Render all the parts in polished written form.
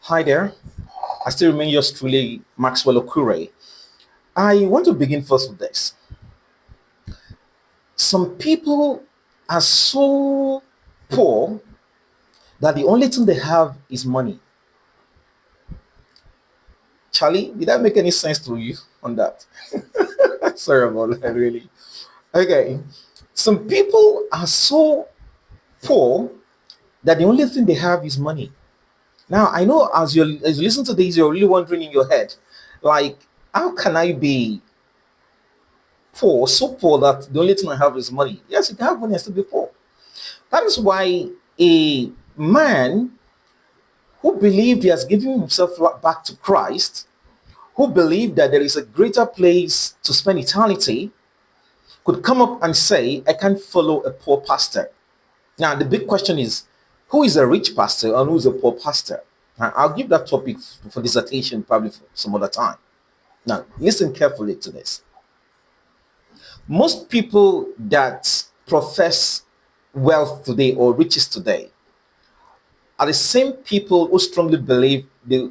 Hi there. I still remain yours truly, Maxwell Okure. I want to begin first with this. Some people are so poor that the only thing they have is money. Charlie, did that make any sense to you on that? Sorry about that, really. Okay. Some people are so poor that the only thing they have is money. Now, I know as you listen to this, you're really wondering in your head, like, how can I be poor, so poor that the only thing I have is money? Yes, you can have money and still be poor. That is why a man who believed he has given himself back to Christ, who believed that there is a greater place to spend eternity, could come up and say, I can't follow a poor pastor. Now, the big question is, who is a rich pastor and who is a poor pastor? Now, I'll give that topic for dissertation probably for some other time. Now, listen carefully to this. Most people that profess wealth today or riches today are the same people who strongly believe they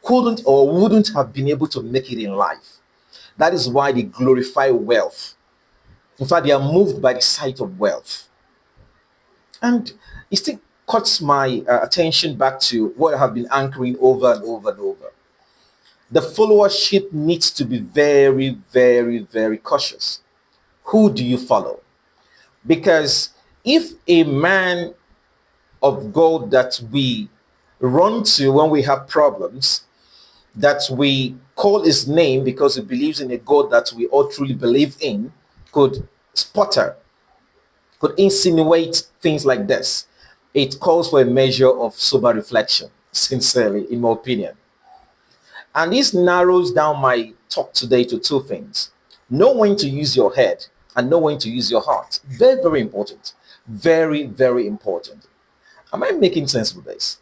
couldn't or wouldn't have been able to make it in life. That is why they glorify wealth. In fact, they are moved by the sight of wealth. And it still caught my attention back to what I have been anchoring over and over and over. The followership needs to be very, very, very cautious. Who do you follow? Because if a man of God that we run to when we have problems, that we call his name because he believes in a God that we all truly believe in, could sputter, could insinuate things like this, it calls for a measure of sober reflection, sincerely, in my opinion. And this narrows down my talk today to two things: know when to use your head and know when to use your heart. Very, very important. Very, very important. Am I making sense with this?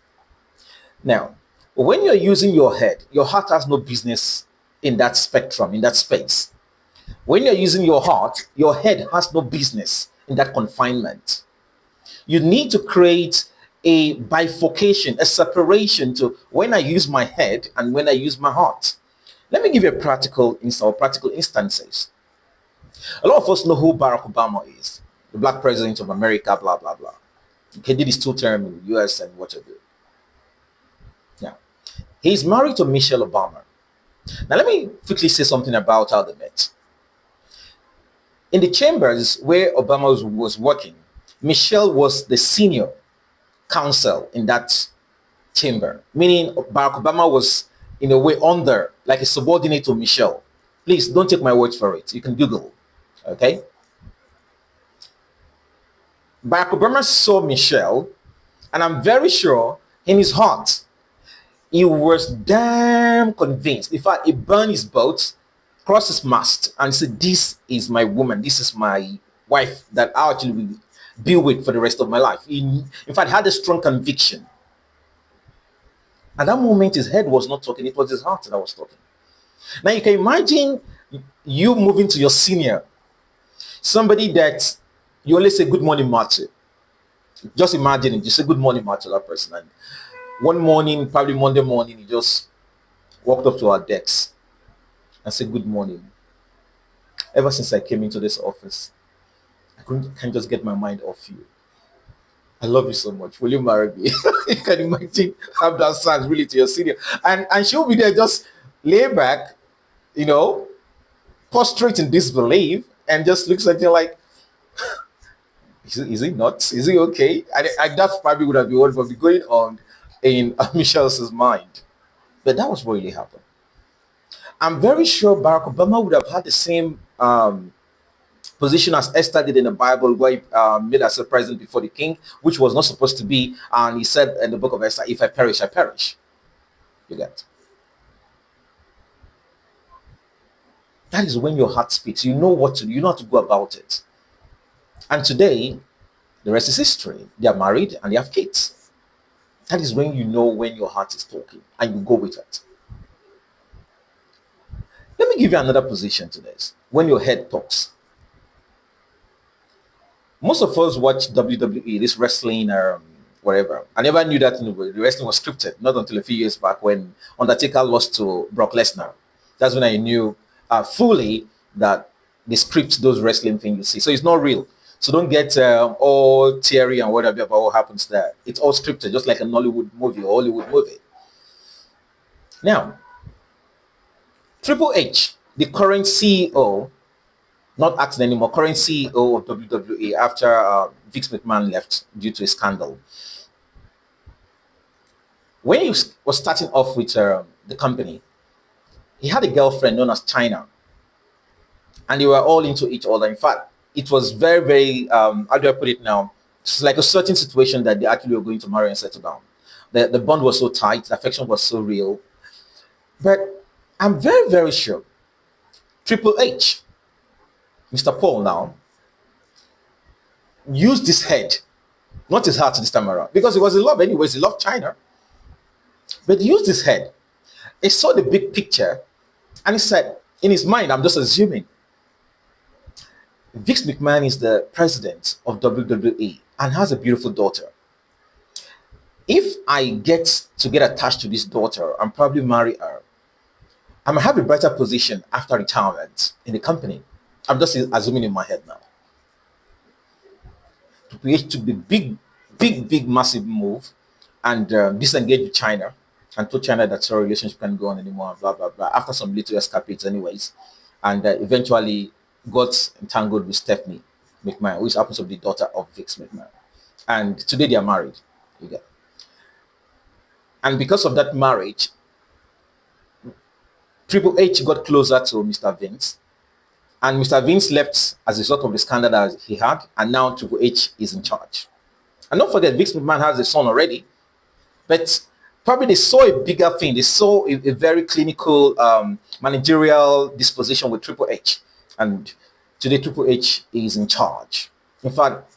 Now, when you're using your head, your heart has no business in that spectrum, in that space. When you're using your heart, your head has no business in that confinement. You need to create a bifurcation, a separation to when I use my head and when I use my heart. Let me give you a practical instances. A lot of us know who Barack Obama is, the black president of America, blah blah blah. He did his two-term in the US and whatever. Yeah. He's married to Michelle Obama. Now, let me quickly say something about how they met. In the chambers where Obama was working, Michelle was the senior counsel in that chamber, meaning Barack Obama was, in a way, under, like a subordinate to Michelle. Please don't take my words for it. You can Google. Okay. Barack Obama saw Michelle, and I'm very sure in his heart, he was damn convinced. In fact, he burned his boat, crossed his mast, and said, this is my woman. This is my wife that I actually will be with for the rest of my life. In fact, had a strong conviction. At that moment, his head was not talking. It was his heart that was talking. Now, you can imagine you moving to your senior, somebody that you only say good morning, Marty. Just imagine it. You say good morning, Marty, to that person. And one morning, probably Monday morning, he just walked up to our decks and said, good morning. Ever since I came into this office, can't just get my mind off you. I love you so much. Will you marry me? You can imagine how that sounds really to your senior. And she'll be there just lay back, you know, prostrate in disbelief, and just looks at you like, is he nuts? Is he okay? And that probably would have been what would be going on in Michelle's mind. But that was what really happened. I'm very sure Barack Obama would have had the same position as Esther did in the Bible, where he made as a president before the king, which was not supposed to be. And he said in the book of Esther, if I perish, I perish. You get. That is when your heart speaks. You know what to do. You know how to go about it. And today, the rest is history. They are married and they have kids. That is when you know when your heart is talking and you go with it. Let me give you another position to this. When your head talks. Most of us watch WWE, this wrestling whatever. I never knew that the wrestling was scripted, not until a few years back when Undertaker lost to Brock Lesnar. That's when I knew fully that they script those wrestling things you see. So it's not real. So don't get all theory and whatever about what happens there. It's all scripted, just like a Nollywood movie or Hollywood movie. Now, Triple H, the current CEO, not acting anymore, current CEO of WWE after Vince McMahon left due to a scandal. When he was starting off with the company, he had a girlfriend known as China, and they were all into each other. In fact, it was very, very, how do I put it now? It's like a certain situation that they actually were going to marry and settle down. The bond was so tight, the affection was so real. But I'm very, very sure Triple H, Mr. Paul now, used his head, not his heart this time around, because he was in love anyways. He loved China, but he used his head. He saw the big picture, and he said, in his mind, I'm just assuming, Vince McMahon is the president of WWE and has a beautiful daughter. If I get to get attached to this daughter and probably marry her, I might have a better position after retirement in the company. I'm just assuming in my head now. Triple H took the big, massive move and disengaged with China and told China that our relationship can't go on anymore, blah, blah, blah, after some little escapades anyways. And eventually got entangled with Stephanie McMahon, which happens to be the daughter of Vince McMahon. And today they are married. You get. And because of that marriage, Triple H got closer to Mr. Vince. And Mr. Vince left as a result of the scandal that he had, and now Triple H is in charge. And don't forget, Vince McMahon has a son already, but probably they saw a bigger thing. They saw a very clinical managerial disposition with Triple H. And today Triple H is in charge. In fact,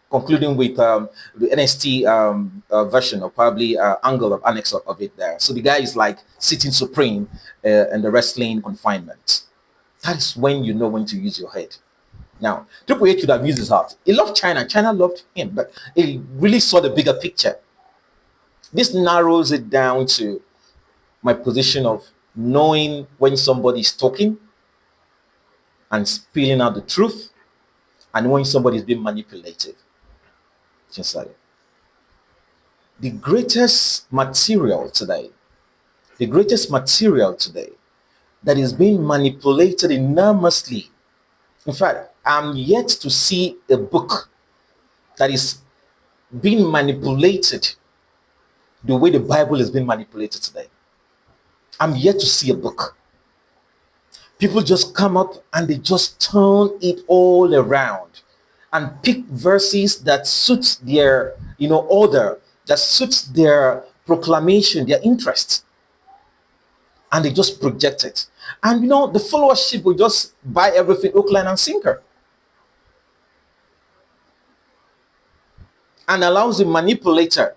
concluding with the NXT version or probably angle of annex of it there. So the guy is like sitting supreme in the wrestling confinement. That is when you know when to use your head. Now, Triple H should have used his heart. He loved China. China loved him, but he really saw the bigger picture. This narrows it down to my position of knowing when somebody is talking and spilling out the truth and when somebody is being manipulative. Sincerely. The greatest material today, that is being manipulated enormously. In fact, I'm yet to see a book that is being manipulated the way the Bible is being manipulated today. I'm yet to see a book. People just come up and they just turn it all around and pick verses that suits their, order, that suits their proclamation, their interest. And they just project it. And the followership will just buy everything hook, line, and sinker. And allows the manipulator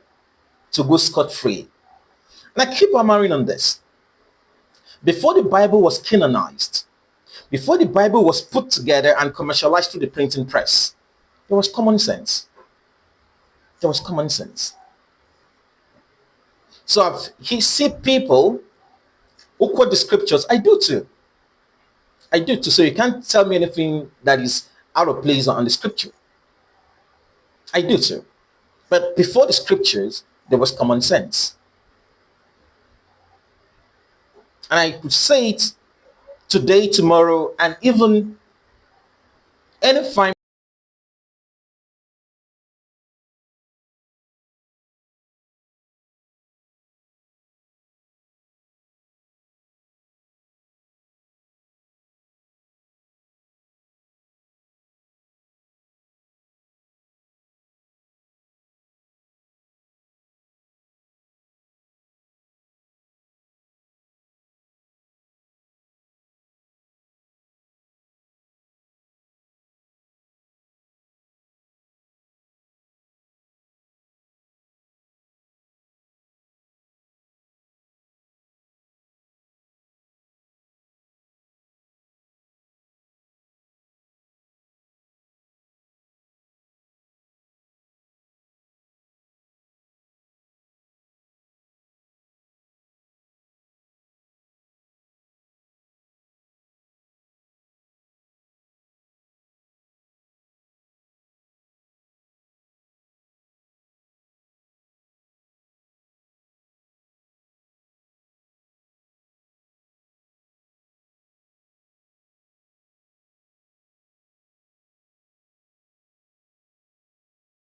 to go scot-free. And I keep hammering on this. Before the Bible was canonized, before the Bible was put together and commercialized through the printing press, there was common sense. There was common sense. So he see people who quote the scriptures. I do too. So you can't tell me anything that is out of place on the scripture. I do too. But before the scriptures, there was common sense. And I could say it today, tomorrow, and even any fine